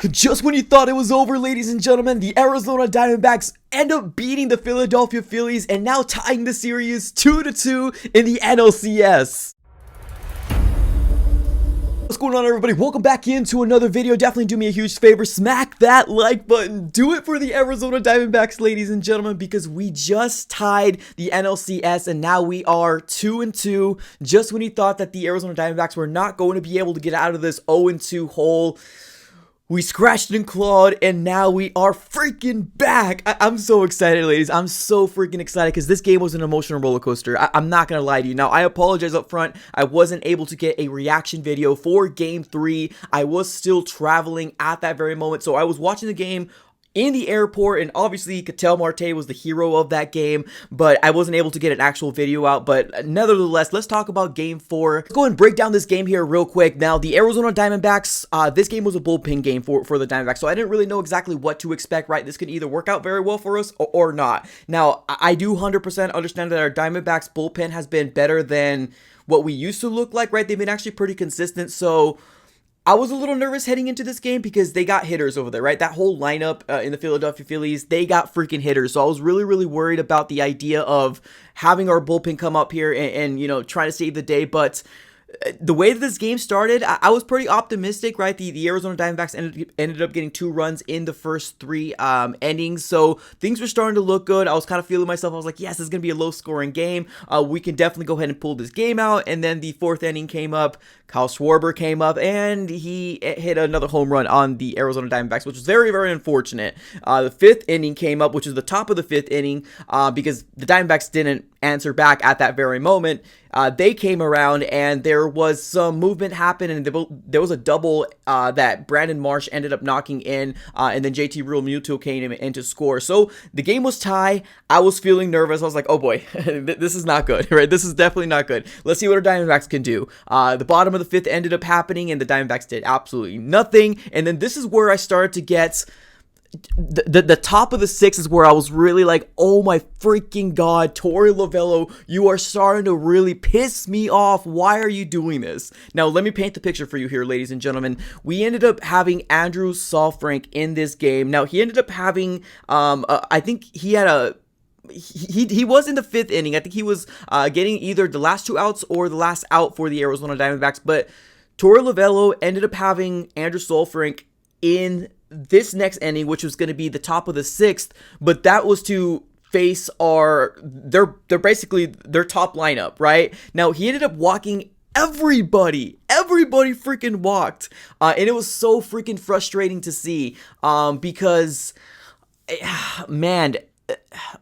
Just when you thought it was over, ladies and gentlemen, the Arizona Diamondbacks end up beating the Philadelphia Phillies and now tying the series 2-2 in the NLCS. What's going on, everybody? Welcome back into another video. Definitely do me a huge favor, smack that like button. Do it for the Arizona Diamondbacks, ladies and gentlemen, because we just tied the NLCS and now we are 2-2. Just when you thought that the Arizona Diamondbacks were not going to be able to get out of this 0-2 hole, we scratched and clawed, and now we are freaking back. I'm so excited, ladies. I'm so freaking excited because this game was an emotional roller coaster. I'm not going to lie to you. Now, I apologize up front. I wasn't able to get a reaction video for Game 3. I was still traveling at that very moment, so I was watching the game in the airport, and obviously Ketel Marte was the hero of that game, but I wasn't able to get an actual video out. But nevertheless, let's talk about Game 4. Let's go and break down this game here real quick. Now, the Arizona Diamondbacks, this game was a bullpen game for the Diamondbacks, so I didn't really know exactly what to expect, right? This could either work out very well for us or not. Now, I do 100% understand that our Diamondbacks bullpen has been better than what we used to look like, right? They've been actually pretty consistent, so I was a little nervous heading into this game because they got hitters over there, right? That whole lineup in the Philadelphia Phillies, they got freaking hitters. So I was really worried about the idea of having our bullpen come up here and you know, trying to save the day. But the way that this game started, I was pretty optimistic, right? The Arizona Diamondbacks ended up getting 2 runs in the first 3 innings, so things were starting to look good. I was kind of feeling myself. I was like, yes, this is going to be a low-scoring game. We can definitely go ahead and pull this game out. And then the 4th inning came up. Kyle Schwarber came up, and he hit another home run on the Arizona Diamondbacks, which was very unfortunate. The 5th inning came up, which is the top of the 5th inning, because the Diamondbacks didn't answer back at that very moment. They came around, and there was some movement happen, and there was a double that Brandon Marsh ended up knocking in, and then JT Realmuto came in to score. So the game was tied. I was feeling nervous. I was like, oh boy, this is not good, right? This is definitely not good. Let's see what our Diamondbacks can do. The bottom of the 5th ended up happening, and the Diamondbacks did absolutely nothing. And then this is where I started to get the top of the 6th is where I was really like, oh my freaking god, Torey Lovullo, you are starting to really piss me off. Why are you doing this? Now, let me paint the picture for you here, ladies and gentlemen. We ended up having Andrew Saalfrank in this game. Now, he ended up having, I think he had he was in the 5th inning. I think he was getting either the last 2 outs or the last out for the Arizona Diamondbacks, but Torey Lovullo ended up having Andrew Saalfrank in this next inning, which was going to be the top of the 6th, but that was to face they're basically their top lineup, right? Now, he ended up walking everybody freaking walked, and it was so freaking frustrating to see, because, man,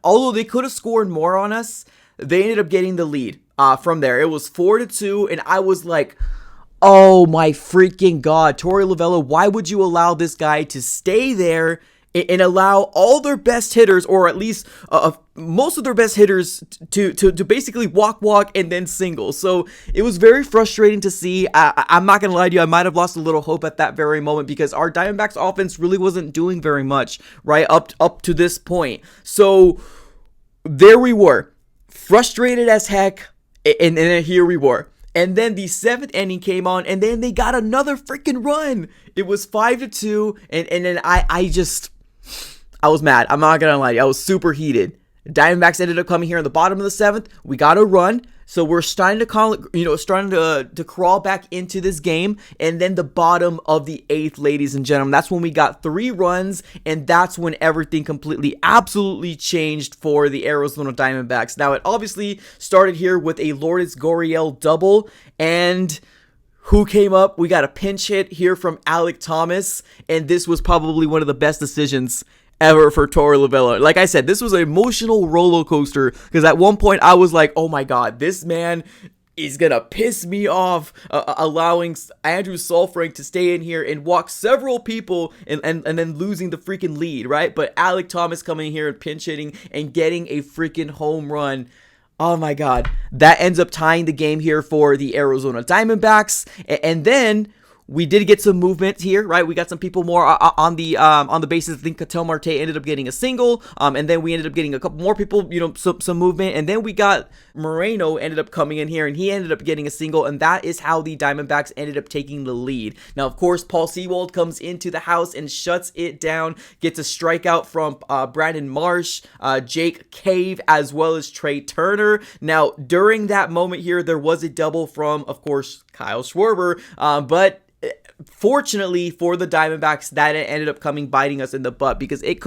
although they could have scored more on us, they ended up getting the lead from there. It was 4-2, and I was like, oh my freaking god, Torey Lovullo, why would you allow this guy to stay there and allow all their best hitters, or at least most of their best hitters, to basically walk and then single? So it was very frustrating to see. I'm not gonna lie to you, I might have lost a little hope at that very moment because our Diamondbacks offense really wasn't doing very much, right, up to this point. So there we were, frustrated as heck, and then here we were. And then the 7th inning came on, and then they got another freaking run. It was 5-2, and then I was mad. I'm not gonna lie to you, I was super heated. Diamondbacks ended up coming here in the bottom of the 7th. We got a run, so we're starting to to crawl back into this game. And then the bottom of the 8th, ladies and gentlemen, that's when we got 3 runs, and that's when everything completely, absolutely changed for the Arizona Diamondbacks. Now, it obviously started here with a Lourdes Gurriel double, and who came up? We got a pinch hit here from Alek Thomas, and this was probably one of the best decisions ever for Torey Lovullo. Like I said, this was an emotional roller coaster because at one point I was like, oh my god, this man is gonna piss me off, allowing Andrew Saalfrank to stay in here and walk several people and then losing the freaking lead, right? But Alek Thomas coming here and pinch hitting and getting a freaking home run. Oh my god, that ends up tying the game here for the Arizona Diamondbacks. And then we did get some movement here, right? We got some people more on the bases. I think Ketel Marte ended up getting a single, and then we ended up getting a couple more people, some movement, and then we got Moreno ended up coming in here, and he ended up getting a single, and that is how the Diamondbacks ended up taking the lead. Now, of course, Paul Sewald comes into the house and shuts it down, gets a strikeout from Brandon Marsh, Jake Cave, as well as Trey Turner. Now, during that moment here, there was a double from, of course, Kyle Schwarber, but fortunately for the Diamondbacks, that ended up biting us in the butt, because it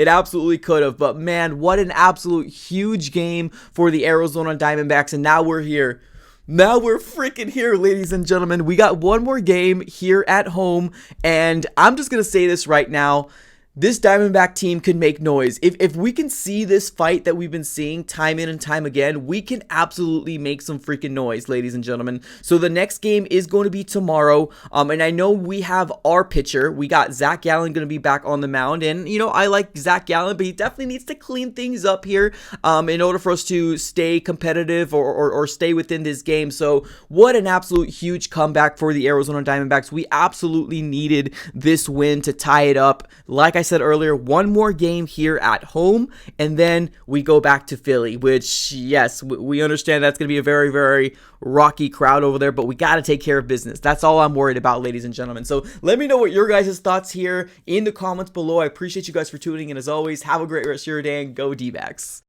absolutely could have. But man, what an absolute huge game for the Arizona Diamondbacks, and now we're here. Now we're freaking here, ladies and gentlemen. We got one more game here at home, and I'm just gonna say this right now. This Diamondback team can make noise. If we can see this fight that we've been seeing time in and time again, we can absolutely make some freaking noise, ladies and gentlemen. So the next game is going to be tomorrow, and I know we have our pitcher. We got Zach Gallen going to be back on the mound, and I like Zach Gallen, but he definitely needs to clean things up here in order for us to stay competitive or stay within this game. So what an absolute huge comeback for the Arizona Diamondbacks. We absolutely needed this win to tie it up. Like I said earlier, one more game here at home, and then we go back to Philly, which, yes, we understand that's going to be a very, very rocky crowd over there, but we got to take care of business. That's all I'm worried about, ladies and gentlemen. So let me know what your guys' thoughts here in the comments below. I appreciate you guys for tuning in. As always, have a great rest of your day, and go D-backs.